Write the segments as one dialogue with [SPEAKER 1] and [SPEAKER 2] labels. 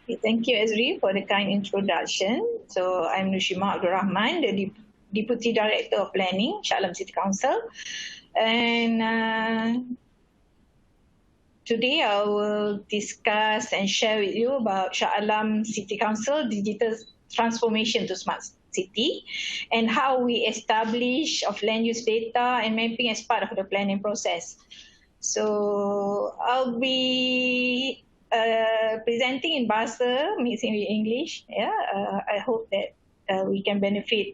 [SPEAKER 1] Thank you, Ezri, for the kind introduction. So I'm Nushima Abdul Rahman, the Deputy Director of Planning, Shah Alam City Council. And today I will discuss and share with you about Shah Alam City Council digital transformation to smart city and how we establish of land use data and mapping as part of the planning process. So I'll be presenting in Bahasa, mixing with English. I hope that we can benefit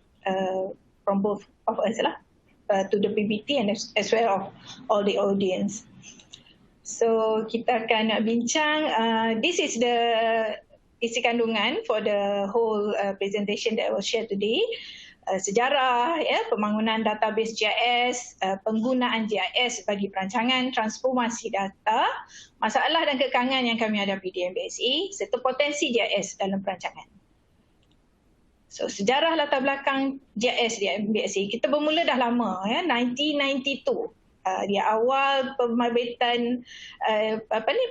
[SPEAKER 1] from both of us to the PPT and as well of all the audience. So kita akan nak bincang. This is the isi kandungan for the whole presentation that I will share today. Sejarah, pembangunan database GIS, penggunaan GIS bagi perancangan, transformasi data, masalah dan kekangan yang kami hadapi di MBSE, serta potensi GIS dalam perancangan. So, sejarah latar belakang GIS di MBSE, kita bermula dah lama, 1992. Di awal penerbitan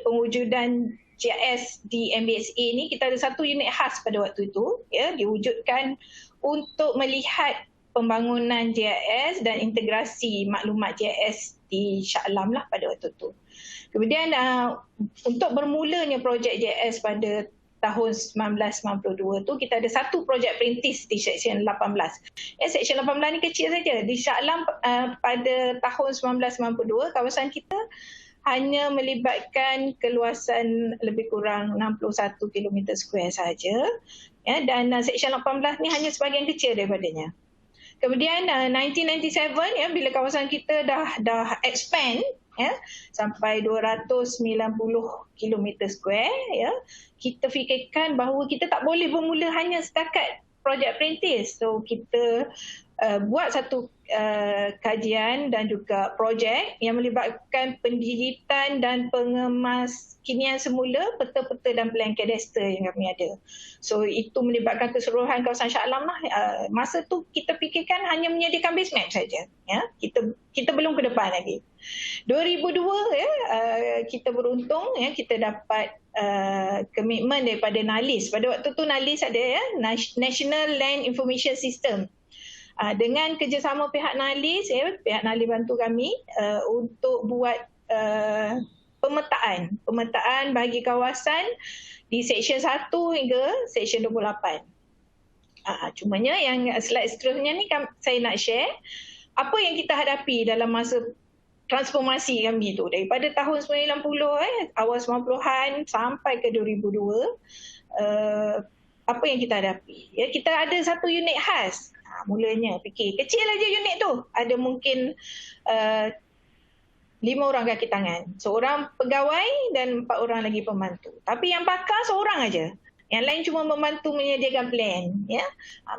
[SPEAKER 1] pewujudan GIS di MBSE ni, kita ada satu unit khas pada waktu itu, diwujudkan untuk melihat pembangunan GIS dan integrasi maklumat GIS di Shah Alam pada waktu itu. Kemudian untuk bermulanya projek GIS pada tahun 1992 tu, kita ada satu projek perintis di Seksyen 18. Seksyen 18 ni kecil saja. Di Shah Alam pada tahun 1992, kawasan kita hanya melibatkan keluasan lebih kurang 61 km square saja. Dan Seksyen 18 ni hanya sebahagian kecil daripadanya. Kemudian 1997 bila kawasan kita dah expand sampai 290 km square, kita fikirkan bahawa kita tak boleh bermula hanya setakat projek perintis. So kita buat satu kajian dan juga projek yang melibatkan pendidikan dan pengemaskinian semula peta-peta dan plan kadastre yang kami ada. So itu melibatkan keseluruhan kawasan Shah Alam lah. Masa tu kita fikirkan hanya menyediakan base map saja. Kita belum ke depan lagi. 2002 kita beruntung kita dapat komitmen daripada NALIS. Pada waktu tu NALIS ada National Land Information System. Dengan kerjasama pihak NALIS, pihak NALIS bantu kami untuk buat pemetaan bagi kawasan di Seksyen 1 hingga Seksyen 28. Cumanya yang slide seterusnya ni saya nak share apa yang kita hadapi dalam masa transformasi kami tu daripada tahun 90 awal 90-an sampai ke 2002. Apa yang kita hadapi? Kita ada satu unit khas. Mulanya fikir kecil aja unit tu, ada mungkin 5 orang kaki tangan, seorang pegawai dan 4 orang lagi pembantu. Tapi yang pakar seorang aja, yang lain cuma membantu menyediakan plan.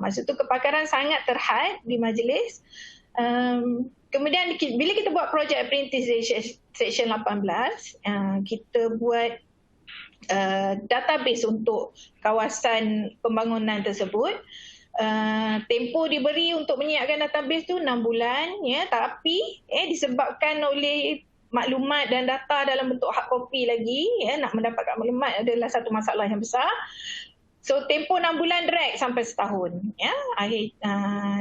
[SPEAKER 1] Masa tu kepakaran sangat terhad di majlis. Kemudian bila kita buat projek perintis di Seksyen 18, kita buat database untuk kawasan pembangunan tersebut. Tempoh diberi untuk menyiapkan database tu 6 bulan, tapi disebabkan oleh maklumat dan data dalam bentuk hard copy lagi, nak mendapatkan maklumat adalah satu masalah yang besar. So tempoh 6 bulan drag sampai setahun.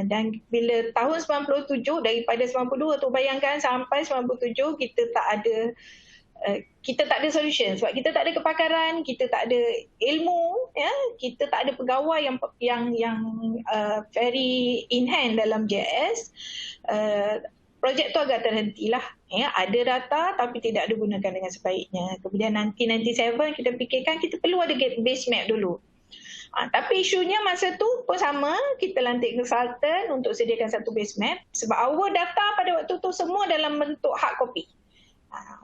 [SPEAKER 1] Dan bila tahun 97, daripada 92 tu bayangkan sampai 97 kita tak ada solution sebab kita tak ada kepakaran, kita tak ada ilmu, kita tak ada pegawai yang very in hand dalam JS. Projek tu agak terhentilah. Ada data tapi tidak digunakan dengan sebaiknya. Kemudian 1997 kita fikirkan kita perlu ada base map dulu. Tapi isunya masa tu pun sama, kita lantik konsultan untuk sediakan satu base map sebab our data pada waktu tu semua dalam bentuk hard copy.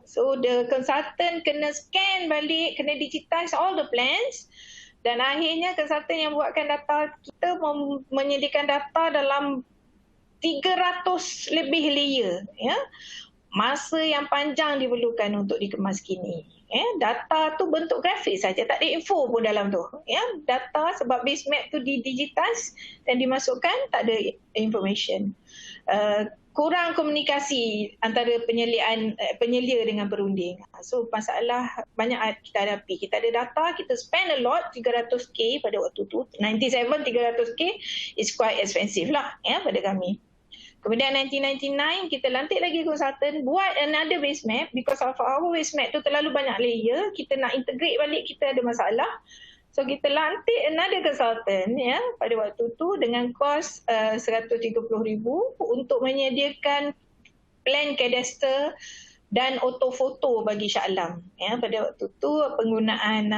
[SPEAKER 1] So the consultant kena scan balik, kena digitize all the plans, dan akhirnya consultant yang buatkan data kita menyediakan data dalam 300 lebih layer. masa yang panjang diperlukan untuk dikemas kini. Data tu bentuk grafik saja, tak ada info pun dalam tu. Data sebab base map tu didigitize dan dimasukkan, tak ada information. Kurang komunikasi antara penyelia dengan perunding. So masalah banyak kita hadapi. Kita ada data, kita spend a lot, 300k pada waktu tu. 97 300k is quite expensive lah pada kami. Kemudian 1999 kita lantik lagi consultant buat another base map because of our base map tu terlalu banyak layer, kita nak integrate balik, kita ada masalah. So kita lantik another consultant pada waktu tu dengan kos 130,000 untuk menyediakan plan kadastre dan autofoto bagi Shah Alam. Pada waktu tu penggunaan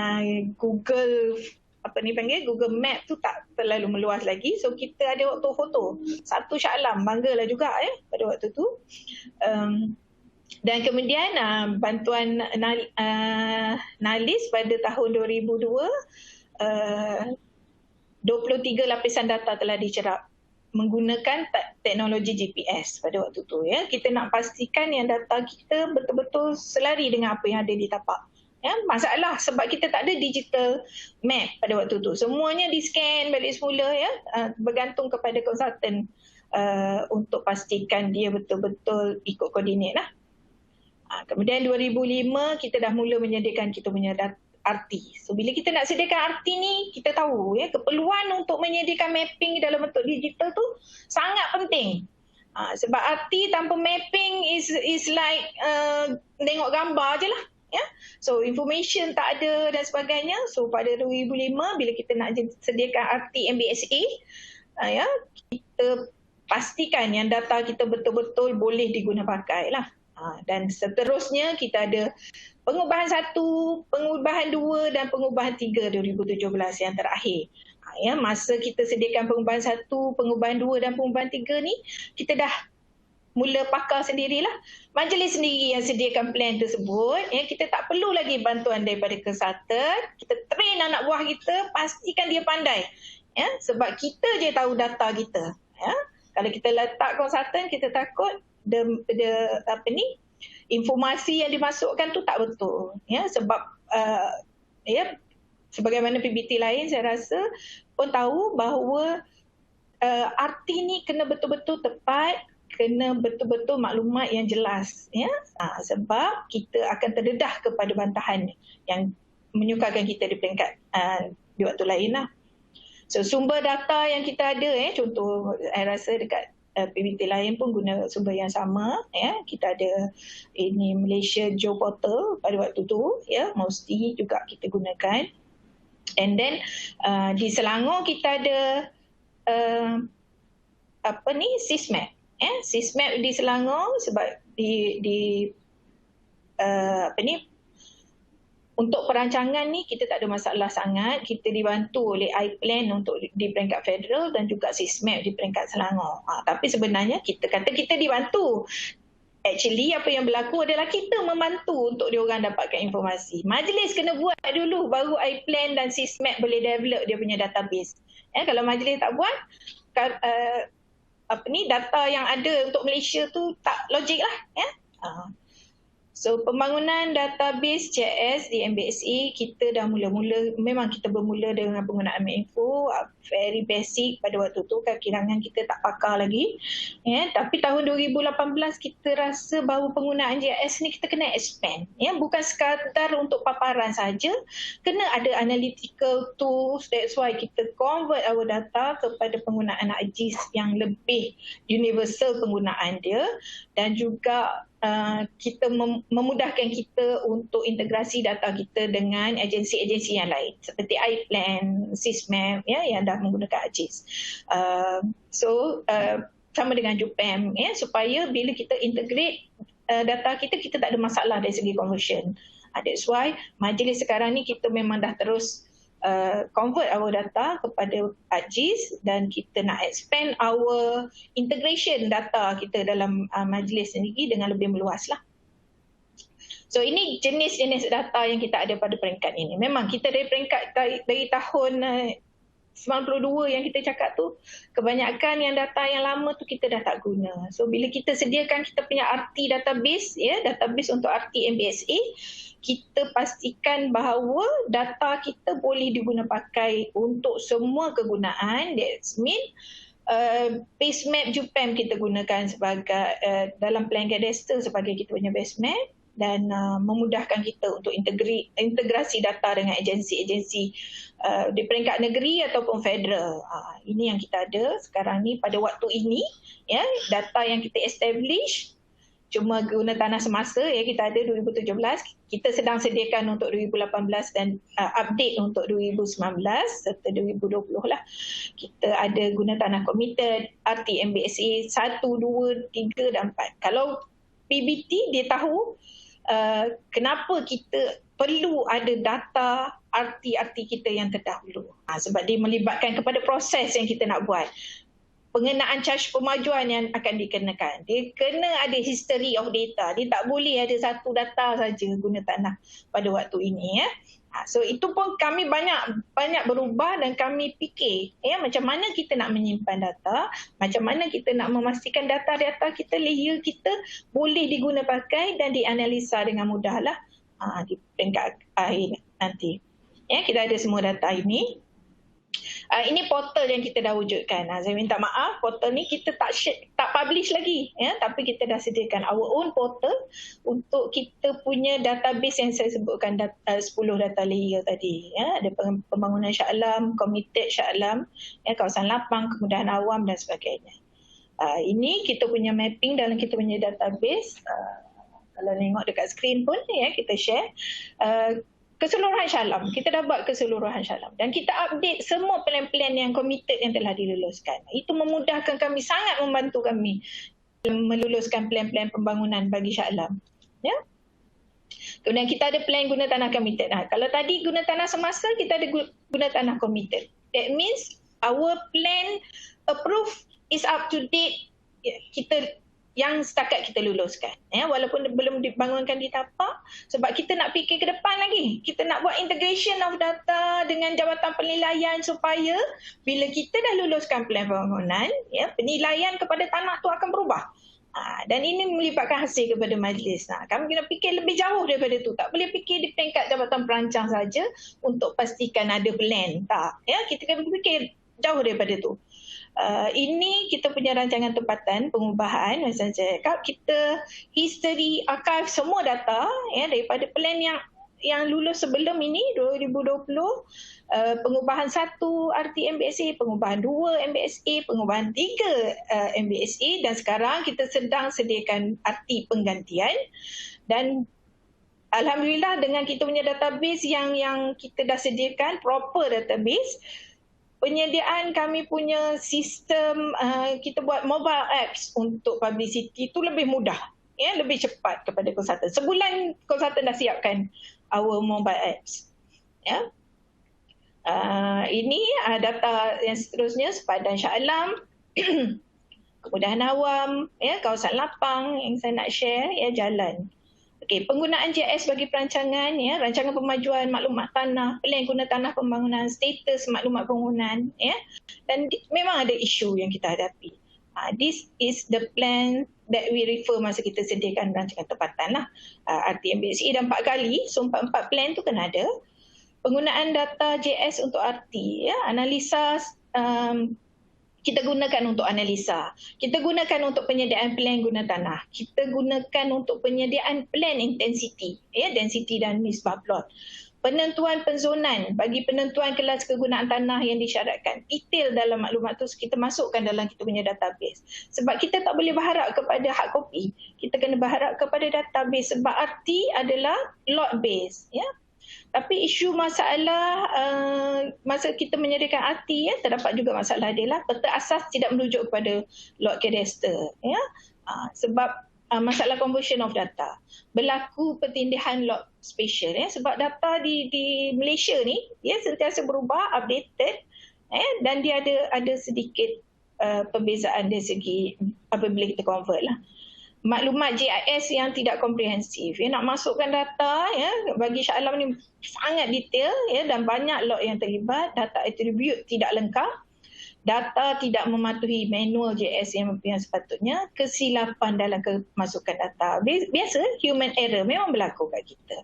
[SPEAKER 1] Google Google Map tu tak terlalu meluas lagi. So kita ada autofoto. Satu Shah Alam, banggalah juga pada waktu tu. Dan kemudian bantuan NALIS pada tahun 2002, 23 lapisan data telah dicerap menggunakan teknologi GPS pada waktu tu. Kita nak pastikan yang data kita betul-betul selari dengan apa yang ada di tapak. Masalah sebab kita tak ada digital map pada waktu tu. Semuanya di-scan balik semula bergantung kepada konsultan untuk pastikan dia betul-betul ikut koordinat lah. Kemudian 2005 kita dah mula menyediakan kita punya RT. So bila kita nak sediakan RT ni, kita tahu keperluan untuk menyediakan mapping dalam bentuk digital tu sangat penting. Sebab RT tanpa mapping is like tengok gambar je lah. So information tak ada dan sebagainya. So pada 2005 bila kita nak sediakan RT MBSA, kita pastikan yang data kita betul-betul boleh diguna pakai lah. Dan seterusnya kita ada pengubahan 1, pengubahan 2 dan pengubahan 3 2017 yang terakhir. Masa kita sediakan pengubahan 1, pengubahan 2 dan pengubahan 3 ni, kita dah mula pakar sendirilah. Majlis sendiri yang sediakan plan tersebut. Kita tak perlu lagi bantuan daripada konsultan. Kita train anak buah kita, pastikan dia pandai. Sebab kita je tahu data kita. Kalau kita letak konsultan, kita takut informasi yang dimasukkan tu tak betul. Sebab sebagaimana PBT lain saya rasa pun tahu bahawa arti ni kena betul-betul tepat, kena betul-betul maklumat yang jelas. Sebab kita akan terdedah kepada bantahan yang menyukarkan kita di peringkat di waktu lain lah. So sumber data yang kita ada, contoh saya rasa dekat PBT lain pun guna sumber yang sama. Kita ada ini Malaysia Geoportal pada waktu tu, mesti juga kita gunakan. And then di Selangor kita ada SysMap. SysMap di Selangor sebab untuk perancangan ni kita tak ada masalah sangat. Kita dibantu oleh iPlan untuk di peringkat federal dan juga SysMap di peringkat Selangor. Tapi sebenarnya kita kata kita dibantu. Actually apa yang berlaku adalah kita membantu untuk diorang dapatkan informasi. Majlis kena buat dulu baru iPlan dan SysMap boleh develop dia punya database. Kalau majlis tak buat, data yang ada untuk Malaysia tu tak logik lah. So pembangunan database JS di MBSA kita dah mula-mula, memang kita bermula dengan penggunaan Macinfo, very basic pada waktu tu, kira-kirangan kita tak pakar lagi. Tapi tahun 2018 kita rasa bahawa penggunaan JS ni kita kena expand. Bukan sekadar untuk paparan saja, kena ada analytical tools. That's why kita convert our data kepada penggunaan ArcGIS yang lebih universal penggunaan dia, dan juga kita memudahkan kita untuk integrasi data kita dengan agensi-agensi yang lain seperti iPlan, SysMap yang dah menggunakan ArcGIS. Sama dengan JUPAM supaya bila kita integrate data kita, kita tak ada masalah dari segi conversion. That's why majlis sekarang ni kita memang dah terus convert our data kepada ArcGIS dan kita nak expand our integration data kita dalam majlis sendiri dengan lebih meluas lah. So ini jenis-jenis data yang kita ada pada peringkat ini. Memang kita dari peringkat dari tahun 92 yang kita cakap tu, kebanyakan yang data yang lama tu kita dah tak guna. So bila kita sediakan kita punya RT database, ya, database untuk RT MBSA, kita pastikan bahawa data kita boleh diguna pakai untuk semua kegunaan. That's mean base map JUPAM kita gunakan sebagai dalam plan cadastre sebagai kita punya base map, dan memudahkan kita untuk integrasi data dengan agensi-agensi di peringkat negeri ataupun federal. Ini yang kita ada sekarang ni pada waktu ini, ya, data yang kita establish cuma guna tanah semasa, ya, kita ada 2017, kita sedang sediakan untuk 2018 dan update untuk 2019 serta 2020 lah. Kita ada guna tanah committed, RT MBSA 1, 2, 3 dan 4. Kalau PBT dia tahu kenapa kita perlu ada data RT kita yang terdahulu. Sebab dia melibatkan kepada proses yang kita nak buat. Pengenaan charge pemajuan yang akan dikenakan. Dia kena ada history of data. Dia tak boleh ada satu data saja guna tanah pada waktu ini, ya. So itu pun kami banyak berubah dan kami fikir, ya, macam mana kita nak menyimpan data, macam mana kita nak memastikan data-data kita, layer kita boleh diguna pakai dan dianalisa dengan mudah lah di peringkat akhir nanti. Ya, kita ada semua data ini. Ini portal yang kita dah wujudkan. Saya minta maaf, portal ni kita tak publish lagi, ya, tapi kita dah sediakan our own portal untuk kita punya database yang saya sebutkan 10 data layer tadi, ya. Ada pembangunan Shah Alam, committed Shah Alam, ya, kawasan lapang, kemudahan awam dan sebagainya. Ini kita punya mapping dalam kita punya database. Kalau tengok dekat skrin pun, ya, kita share. Keseluruhan Shah Alam, kita dah buat keseluruhan Shah Alam dan kita update semua plan-plan yang committed yang telah diluluskan. Itu memudahkan kami, sangat membantu kami meluluskan plan-plan pembangunan bagi Shah Alam, ya. Kemudian kita ada plan guna tanah committed. Kalau tadi guna tanah semasa, kita ada guna tanah committed. That means our plan approved is up to date. Kita yang setakat kita luluskan, ya, walaupun belum dibangunkan di tapak, sebab kita nak fikir ke depan lagi. Kita nak buat integration of data dengan jabatan penilaian supaya bila kita dah luluskan plan pembangunan, ya, penilaian kepada tanah tu akan berubah. Dan ini melibatkan hasil kepada majlis. Kami kena fikir lebih jauh daripada tu. Tak boleh fikir di peringkat jabatan perancang saja untuk pastikan ada plan. Tak, ya, kita kena fikir jauh daripada tu. Ini kita punya rancangan tempatan pengubahan, macam saya cakap, kita history archive semua data, ya, daripada plan yang lulus sebelum ini 2020, pengubahan 1 RT MBSA, pengubahan 2 MBSA, pengubahan 3 MBSA, dan sekarang kita sedang sediakan RT penggantian. Dan alhamdulillah dengan kita punya database yang kita dah sediakan, proper database, penyediaan kami punya sistem, kita buat mobile apps untuk publicity itu lebih mudah, ya, lebih cepat kepada konsultan. Sebulan konsultan dah siapkan our mobile apps, ya. Ini data yang seterusnya, sepadan Shah Alam, kemudahan awam, ya, kawasan lapang yang saya nak share, ya, jalan. Okey, penggunaan GIS bagi perancangan, ya, rancangan pemajuan maklumat tanah, plan guna tanah pembangunan, status maklumat bangunan, ya. Dan memang ada isu yang kita hadapi. This is the plan that we refer masa kita sediakan rancangan tempatan lah. RT MBSA dan 4 kali, so 4 plan tu kena ada. Penggunaan data GIS untuk RT, ya, analisa, kita gunakan untuk analisa. Kita gunakan untuk penyediaan plan guna tanah. Kita gunakan untuk penyediaan plan intensity, ya, density dan nisbah plot. Penentuan penzonan bagi penentuan kelas kegunaan tanah yang disyaratkan. Detail dalam maklumat tu kita masukkan dalam kita punya database. Sebab kita tak boleh berharap kepada hard copy. Kita kena berharap kepada database sebab RT adalah lot base, ya. Tapi isu masalah masa kita menyediakan RT, ya, terdapat juga masalah dia lah. Peta asas tidak merujuk kepada lot cadastre, ya. Sebab masalah conversion of data. Berlaku pertindihan lot spatial, ya, sebab data di Malaysia ni dia sentiasa berubah, updated, dan dia ada sedikit perbezaan dari segi apabila kita convert lah. maklumat GIS yang tidak komprehensif. Nak masukkan data, bagi Shah Alam ni sangat detail, dan banyak log yang terlibat, data attribute tidak lengkap, data tidak mematuhi manual JS yang sepatutnya, kesilapan dalam kemasukan data. Biasa, human error memang berlaku kat kita.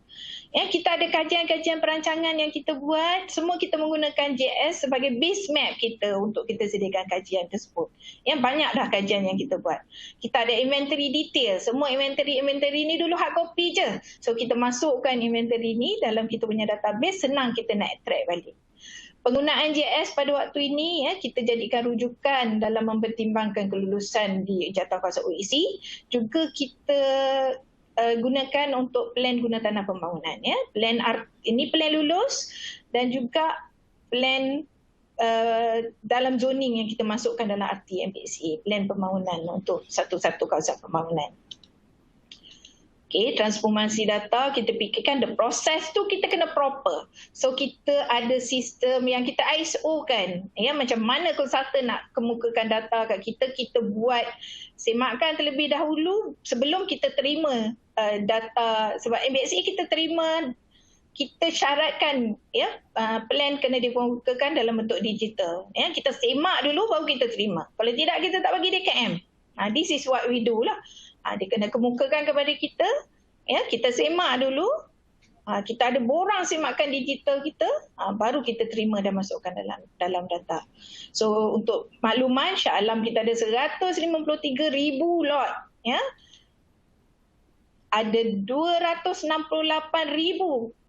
[SPEAKER 1] Kita ada kajian-kajian perancangan yang kita buat, semua kita menggunakan JS sebagai base map kita untuk kita sediakan kajian tersebut. Banyak dah kajian yang kita buat. Kita ada inventory detail, semua inventory ni dulu hard copy je. So kita masukkan inventory ni dalam kita punya database, senang kita nak track balik. Penggunaan JS pada waktu ini, kita jadikan rujukan dalam mempertimbangkan kelulusan di jawatankuasa OEC. Juga kita gunakan untuk plan guna tanah pembangunan. Ini plan lulus dan juga plan dalam zoning yang kita masukkan dalam RT MPSA, plan pembangunan untuk satu-satu kawasan pembangunan. Transformasi data, kita fikirkan the process tu kita kena proper. So kita ada sistem yang kita ISO kan. Macam mana konsultan nak kemukakan data kat kita, kita buat semakkan terlebih dahulu sebelum kita terima data. Sebab MBSA kita terima, kita syaratkan plan kena dikemukakan dalam bentuk digital. Kita semak dulu baru kita terima. Kalau tidak, kita tak bagi DKM. This is what we do lah. Dia kena kemukakan kepada kita, kita semak dulu, kita ada borang semakkan digital kita, baru kita terima dan masukkan dalam data. So untuk makluman, Shah Alam kita ada 153,000 lot, ada 268,000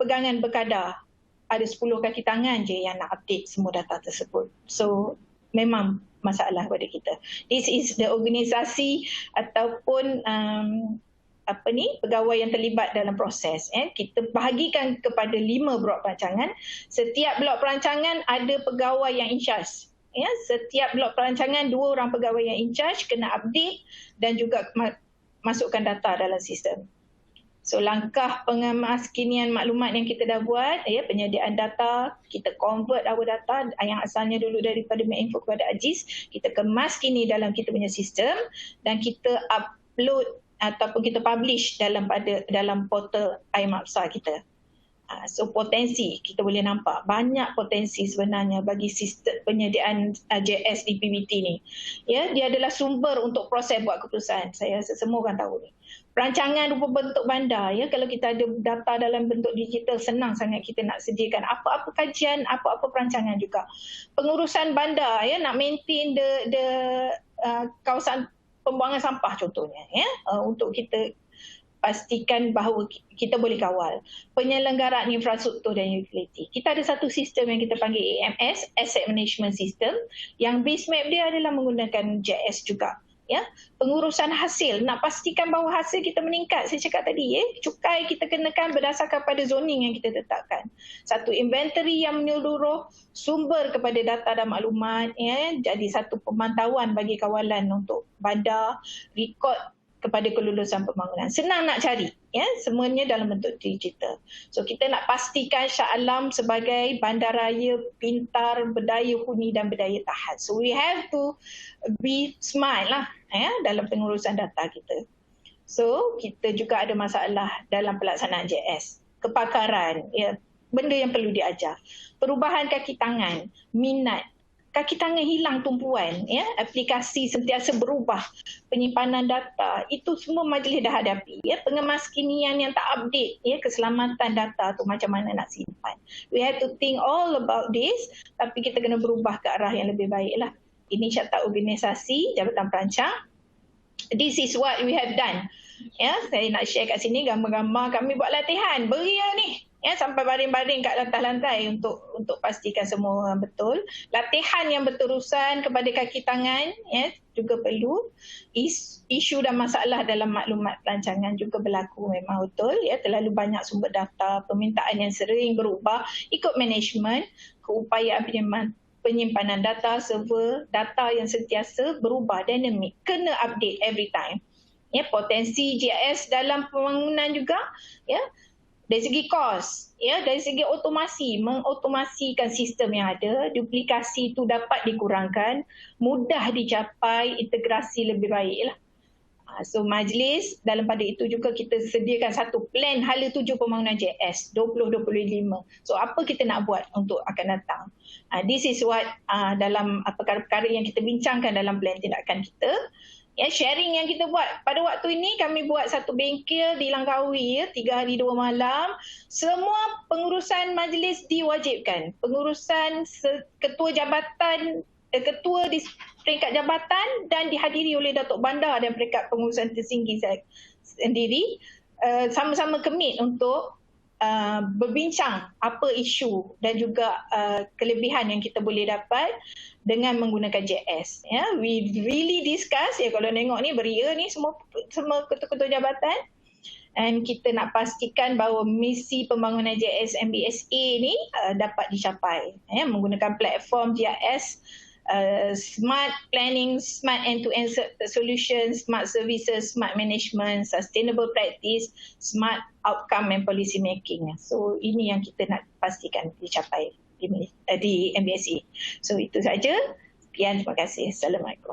[SPEAKER 1] pegangan berkadar, ada 10 kaki tangan je yang nak update semua data tersebut. So memang masalah pada kita. This is the organisasi ataupun pegawai yang terlibat dalam proses. Kita bahagikan kepada 5 blok perancangan. Setiap blok perancangan ada pegawai yang in charge. Setiap blok perancangan 2 orang pegawai yang in charge kena update dan juga masukkan data dalam sistem. So langkah pengemaskinian maklumat yang kita dah buat, penyediaan data, kita convert our data yang asalnya dulu daripada Medinfo kepada AJIS, kita kemaskini dalam kita punya sistem dan kita upload ataupun kita publish dalam portal iMapsa kita. So potensi kita boleh nampak banyak potensi sebenarnya bagi sistem penyediaan JS di PBT ni. Dia adalah sumber untuk proses buat keputusan. Saya rasa semua orang tahu ni. Perancangan rupa bentuk bandar, kalau kita ada data dalam bentuk digital, senang sangat kita nak sediakan apa-apa kajian, apa-apa perancangan juga. Pengurusan bandar, nak maintain the kawasan pembuangan sampah contohnya, untuk kita pastikan bahawa kita boleh kawal. Penyelenggaraan infrastruktur dan utility. Kita ada satu sistem yang kita panggil AMS, Asset Management System, yang base map dia adalah menggunakan JS juga. Pengurusan hasil, nak pastikan bahawa hasil kita meningkat. Saya cakap tadi, cukai kita kenakan berdasarkan pada zoning yang kita tetapkan. Satu inventory yang menyeluruh, sumber kepada data dan maklumat, jadi satu pemantauan bagi kawalan untuk bandar, rekod kepada kelulusan pembangunan. Senang nak cari, semuanya dalam bentuk digital. So kita nak pastikan Shah Alam sebagai bandaraya pintar, berdaya huni dan berdaya tahan. So we have to be smart lah dalam pengurusan data kita. So kita juga ada masalah dalam pelaksanaan JS. Kepakaran, benda yang perlu diajar. Perubahan kaki tangan, minat. Kaki tangan hilang tumpuan, aplikasi sentiasa berubah, penyimpanan data, itu semua majlis dah hadapi. Pengemaskinian yang tak update, keselamatan data tu macam mana nak simpan. We have to think all about this, tapi kita kena berubah ke arah yang lebih baik lah. Ini syarikat organisasi, Jabatan Perancang. This is what we have done. Saya nak share kat sini gambar-gambar kami buat latihan, beria ni. Sampai baring-baring kat lantai-lantai untuk pastikan semua orang betul. Latihan yang berterusan kepada kaki tangan juga perlu. Isu dan masalah dalam maklumat perancangan juga berlaku memang betul. Terlalu banyak sumber data, permintaan yang sering berubah, ikut management, keupayaan penyimpanan data, server, data yang sentiasa berubah, dinamik, kena update every time. Potensi GIS dalam pembangunan juga, dari segi kos, dari segi otomasi, mengotomasikan sistem yang ada, duplikasi itu dapat dikurangkan, mudah dicapai, integrasi lebih baik lah. So majlis, dalam pada itu juga kita sediakan satu plan hala tuju pembangunan JS 2025. So apa kita nak buat untuk akan datang. This is what dalam perkara-perkara yang kita bincangkan dalam plan tindakan kita. Sharing yang kita buat. Pada waktu ini kami buat satu bengkel di Langkawi, 3 hari 2 malam. Semua pengurusan majlis diwajibkan. Pengurusan ketua jabatan, ketua di peringkat jabatan dan dihadiri oleh Datuk Bandar dan peringkat pengurusan tertinggi saya sendiri sama-sama komit untuk berbincang apa isu dan juga kelebihan yang kita boleh dapat dengan menggunakan JS. We really discuss, kalau tengok ni beria ni semua ketua-ketua jabatan, dan kita nak pastikan bahawa misi pembangunan JS MBSA ni dapat dicapai menggunakan platform JS, smart planning, smart end-to-end solutions, smart services, smart management, sustainable practice, smart outcome and policy making. So ini yang kita nak pastikan dicapai di MBSA. So itu saja. Sekian, terima kasih. Assalamualaikum.